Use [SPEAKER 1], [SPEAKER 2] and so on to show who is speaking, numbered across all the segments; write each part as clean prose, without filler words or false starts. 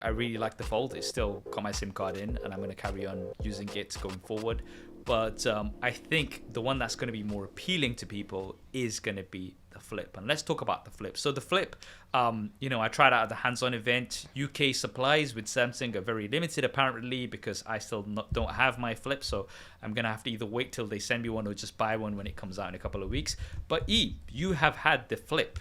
[SPEAKER 1] I really like the Fold. It's still got my SIM card in, and I'm going to carry on using it going forward. But I think the one that's going to be more appealing to people is going to be the Flip. And let's talk about the Flip. So the Flip, I tried out at the hands-on event. UK supplies with Samsung are very limited apparently, because I still don't have my Flip. So I'm going to have to either wait till they send me one or just buy one when it comes out in a couple of weeks. But you have had the Flip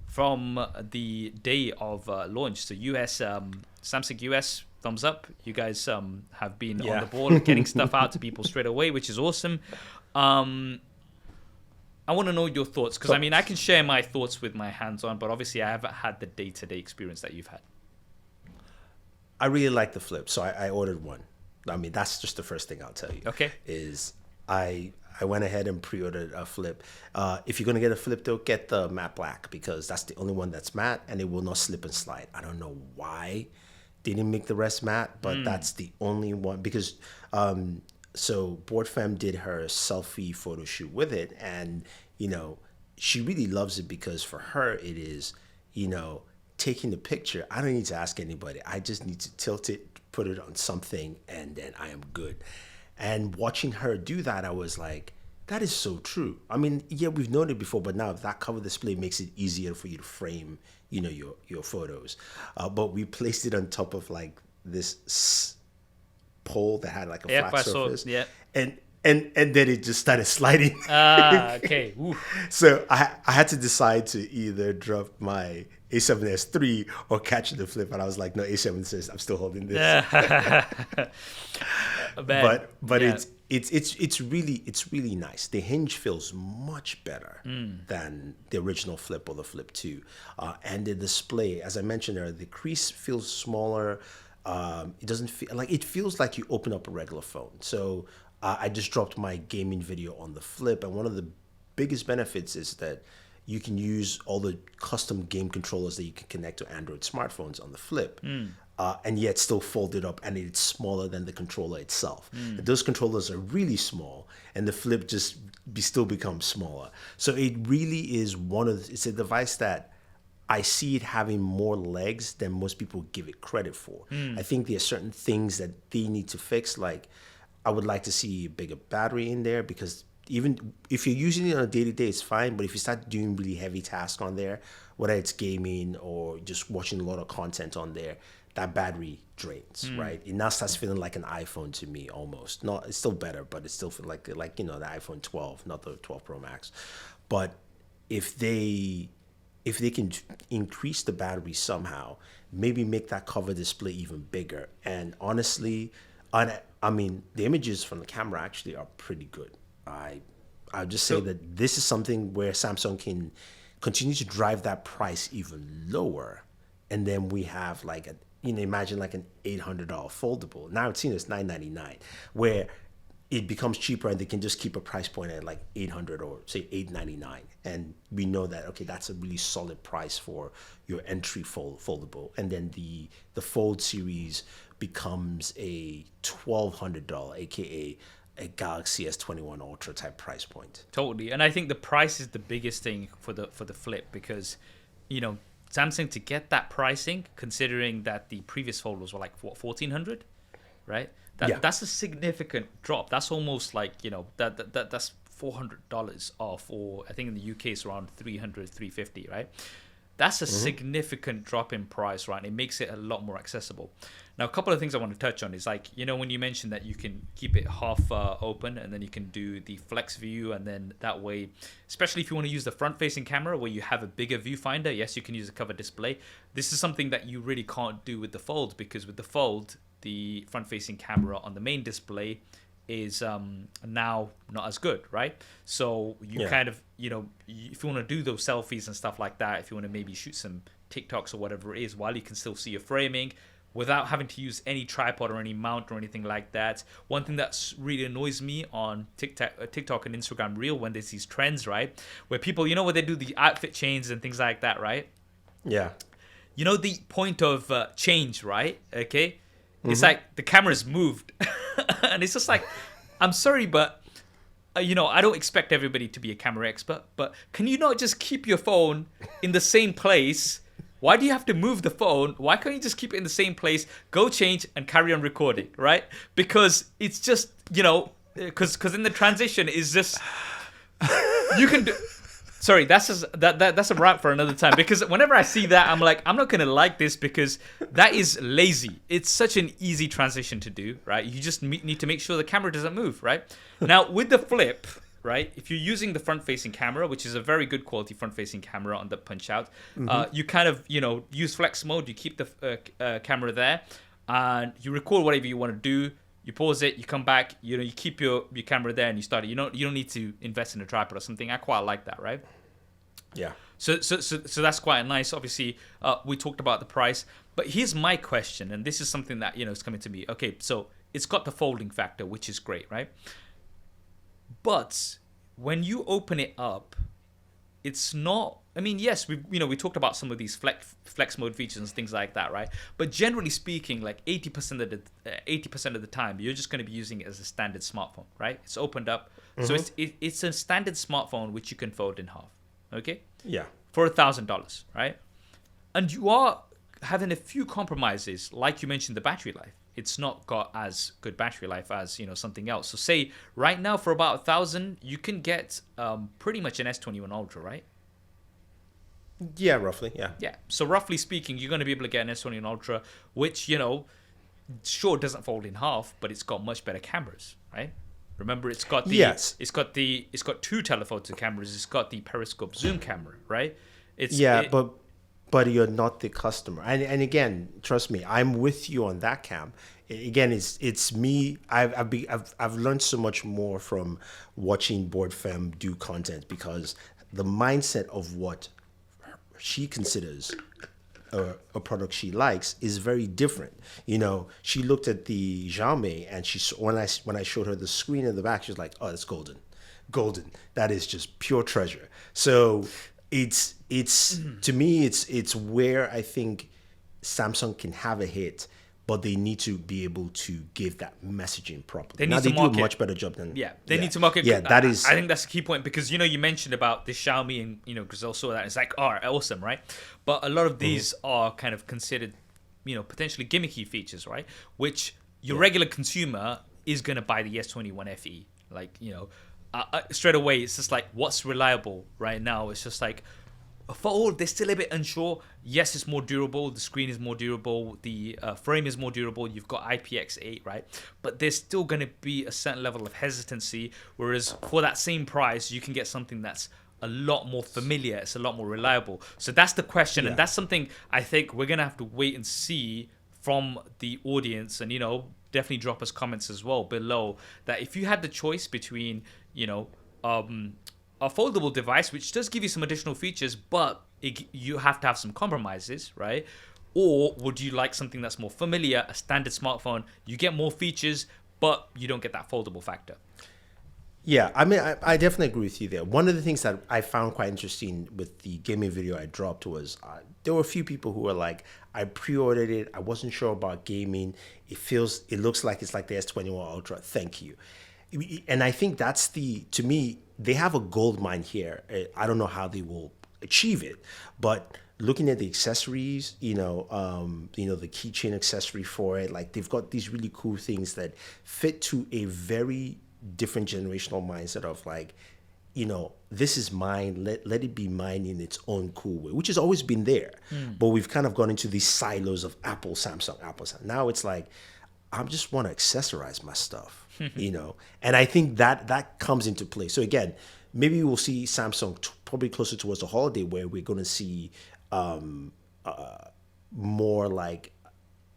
[SPEAKER 1] from the day of launch. So Samsung US, thumbs up. You guys have been on the ball, getting stuff out to people straight away, which is awesome. I want to know your thoughts, because I can share my thoughts with my hands-on, but obviously I haven't had the day-to-day experience that you've had.
[SPEAKER 2] I really like the Flip, so I ordered one. That's just the first thing I'll tell you.
[SPEAKER 1] Okay.
[SPEAKER 2] Is I went ahead and pre-ordered a Flip. If you're going to get a Flip, though, get the matte black, because that's the only one that's matte, and it will not slip and slide. I don't know why they didn't make the rest matte, but that's the only one. Because so BoardFam did her selfie photo shoot with it, and, she really loves it, because for her it is, taking the picture. I don't need to ask anybody. I just need to tilt it, put it on something, and then I am good. And watching her do that, I was like, that is so true. We've known it before, but now that cover display makes it easier for you to frame, your photos. But we placed it on top of like this pole that had like a flat surface. And then it just started sliding.
[SPEAKER 1] Okay.
[SPEAKER 2] So I had to decide to either drop my A7S III or catch the Flip, and I was like, no, A7S, I'm still holding this. But it's really nice. The hinge feels much better than the original Flip or the Flip 2, and the display, as I mentioned earlier, the crease feels smaller. It doesn't feel like, it feels like you open up a regular phone. So I just dropped my gaming video on the Flip, and one of the biggest benefits is that you can use all the custom game controllers that you can connect to Android smartphones on the Flip, and yet still fold it up, and it's smaller than the controller itself. Those controllers are really small, and the Flip just still becomes smaller. So it really is it's a device that I see it having more legs than most people give it credit for. I think there are certain things that they need to fix, like I would like to see a bigger battery in there, because even if you're using it on a day-to-day, it's fine. But if you start doing really heavy tasks on there, whether it's gaming or just watching a lot of content on there, that battery drains, right? It now starts feeling like an iPhone to me, almost. Not, it's still better, but it still feels like the iPhone 12, not the 12 Pro Max. But if they can increase the battery somehow, maybe make that cover display even bigger. And honestly, the images from the camera actually are pretty good. I'll just say that this is something where Samsung can continue to drive that price even lower, and then we have like imagine like an $800 foldable. Now it's seen as $999, where it becomes cheaper, and they can just keep a price point at like $800 or say $899, and we know that that's a really solid price for your entry foldable. And then the Fold series becomes a $1,200, aka a Galaxy S21 Ultra type price point.
[SPEAKER 1] Totally. And I think the price is the biggest thing for the Flip, because Samsung, to get that pricing, considering that the previous folders were like what, $1,400, right? That's a significant drop. That's almost like that's $400 off, or I think in the UK it's around $300, $350, right? That's a significant drop in price, right? And it makes it a lot more accessible. Now, a couple of things I want to touch on is like, when you mentioned that you can keep it half open, and then you can do the flex view, and then that way, especially if you want to use the front-facing camera where you have a bigger viewfinder, yes, you can use a cover display. This is something that you really can't do with the Fold, because with the Fold, the front-facing camera on the main display is now not as good, right? So you kind of, if you want to do those selfies and stuff like that, if you want to maybe shoot some TikToks or whatever it is, while you can still see your framing without having to use any tripod or any mount or anything like that. One thing that really annoys me on TikTok and Instagram Reel, when there's these trends, right, where people, where they do the outfit changes and things like that, right?
[SPEAKER 2] Yeah.
[SPEAKER 1] The point of change, right? Okay. It's like the camera's moved, and it's just like, I'm sorry, but I don't expect everybody to be a camera expert, but can you not just keep your phone in the same place Why do you have to move the phone? Why can't you just keep it in the same place, go change, and carry on recording, right? Because it's just, because in the transition is just you can do. Sorry, that's a wrap for another time. Because whenever I see that, I'm like, I'm not gonna like this because that is lazy. It's such an easy transition to do, right? You just need to make sure the camera doesn't move, right? Now with the Flip, right? If you're using the front-facing camera, which is a very good quality front-facing camera on the Punch-Out, you kind of use flex mode. You keep the camera there, and you record whatever you want to do. You pause it, you come back, you keep your camera there and you start it. You don't need to invest in a tripod or something. I quite like that, right?
[SPEAKER 2] Yeah.
[SPEAKER 1] So that's quite nice. Obviously, we talked about the price, but here's my question, and this is something that is coming to me. Okay, so it's got the folding factor, which is great, right? But when you open it up, it's not. I mean, yes, we talked about some of these flex mode features and things like that, right? But generally speaking, like 80% of the time, you're just going to be using it as a standard smartphone, right? It's opened up, so it's a standard smartphone which you can fold in half, okay?
[SPEAKER 2] Yeah.
[SPEAKER 1] For $1,000, right? And you are having a few compromises, like you mentioned, the battery life. It's not got as good battery life as something else. So say right now for about $1,000, you can get pretty much an S21 Ultra, right?
[SPEAKER 2] Yeah, roughly, yeah.
[SPEAKER 1] Yeah. So roughly speaking, you're going to be able to get an S21 Ultra, which sure doesn't fold in half, but it's got much better cameras, right? Remember, it's got two telephoto cameras. It's got the periscope zoom camera, right?
[SPEAKER 2] But you're not the customer. And again, trust me, I'm with you on that, Cam. Again, it's me. I've learned so much more from watching Board Femme do content, because the mindset of what she considers a product she likes is very different. She looked at the Xiaomi, and when I showed her the screen in the back, she was like, "Oh, that's golden. That is just pure treasure." So it's to me, it's where I think Samsung can have a hit, but they need to be able to give that messaging properly. They do a much better job than
[SPEAKER 1] they need to market.
[SPEAKER 2] Yeah, that is.
[SPEAKER 1] I think that's a key point, because you mentioned about the Xiaomi, and Gazelle saw that, it's like, oh, awesome, right? But a lot of these are kind of considered, potentially gimmicky features, right? Which your regular consumer is gonna buy the S21 FE, like straight away. It's just like, what's reliable right now? It's just like, for all, they're still a bit unsure. Yes, it's more durable. The screen is more durable. The frame is more durable. You've got IPX8, right? But there's still going to be a certain level of hesitancy. Whereas for that same price, you can get something that's a lot more familiar. It's a lot more reliable. So that's the question. And that's something I think we're going to have to wait and see from the audience. And, definitely drop us comments as well below, that if you had the choice between, a foldable device, which does give you some additional features, but you have to have some compromises, right? Or would you like something that's more familiar, a standard smartphone? You get more features, but you don't get that foldable factor.
[SPEAKER 2] Yeah, I mean, I definitely agree with you there. One of the things that I found quite interesting with the gaming video I dropped was there were a few people who were like, I pre-ordered it. I wasn't sure about gaming. It looks like it's like the S21 Ultra. Thank you. And I think to me, they have a gold mine here. I don't know how they will achieve it, but looking at the accessories, the keychain accessory for it, like they've got these really cool things that fit to a very different generational mindset of like, this is mine. Let it be mine in its own cool way, which has always been there. But we've kind of gone into these silos of Apple, Samsung. Now it's like, I just want to accessorize my stuff. And I think that comes into play. So again, maybe we'll see Samsung probably closer towards the holiday, where we're going to see more like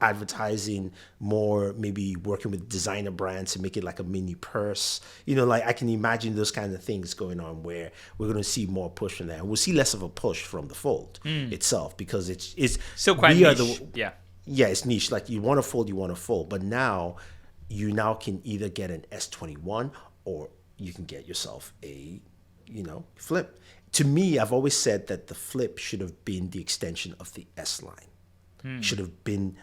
[SPEAKER 2] advertising, more maybe working with designer brands to make it like a mini purse. Like I can imagine those kind of things going on, where we're going to see more push from that. We'll see less of a push from the Fold itself, because it's
[SPEAKER 1] still quite niche.
[SPEAKER 2] Yeah, it's niche. Like you want to fold, but now you can either get an S21 or you can get yourself a, Flip. To me, I've always said that the Flip should have been the extension of the S line. Should have been,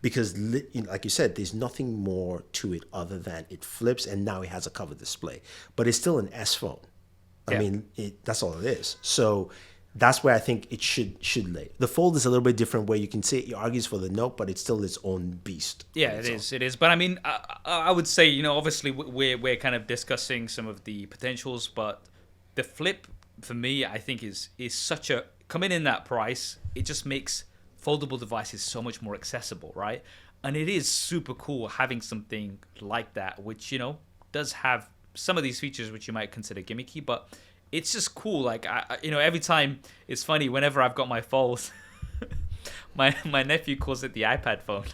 [SPEAKER 2] because like you said, there's nothing more to it other than it flips, and now it has a cover display. But it's still an S phone. I mean, that's all it is. So that's where I think it should lay. The Fold is a little bit different, where you can say it argues for the Note, but it's still its own beast.
[SPEAKER 1] Yeah, it is. But I mean, I would say, you know, obviously we're kind of discussing some of the potentials, but the Flip for me, I think is such a, coming in that price, it just makes foldable devices so much more accessible, right? And it is super cool having something like that, which, you know, does have some of these features which you might consider gimmicky, but it's just cool. Like, you know, every time, it's funny, whenever I've got my Folds, my nephew calls it the iPad phone.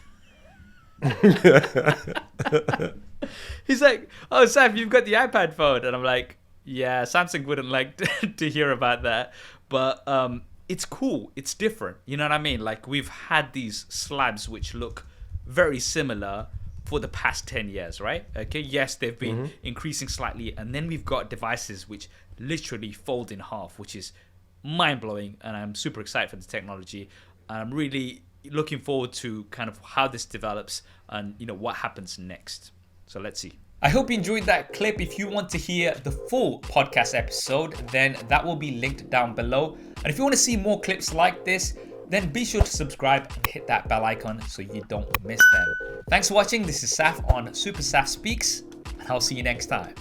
[SPEAKER 1] He's like, "Oh, Saf, you've got the iPad phone," and I'm like, "Yeah, Samsung wouldn't like to hear about that, but it's cool. It's different. You know what I mean? Like, we've had these slabs which look very similar for the past 10 years, right? Okay, yes, they've been increasing slightly, and then we've got devices which literally fold in half, which is mind-blowing, and I'm super excited for the technology. I'm really looking forward to kind of how this develops and, you know, what happens next. So let's see. I hope you enjoyed that clip. If you want to hear the full podcast episode, then that will be linked down below. And if you want to see more clips like this, then be sure to subscribe and hit that bell icon so you don't miss them. Thanks for watching. This is Saf on SuperSaf Speaks, and I'll see you next time.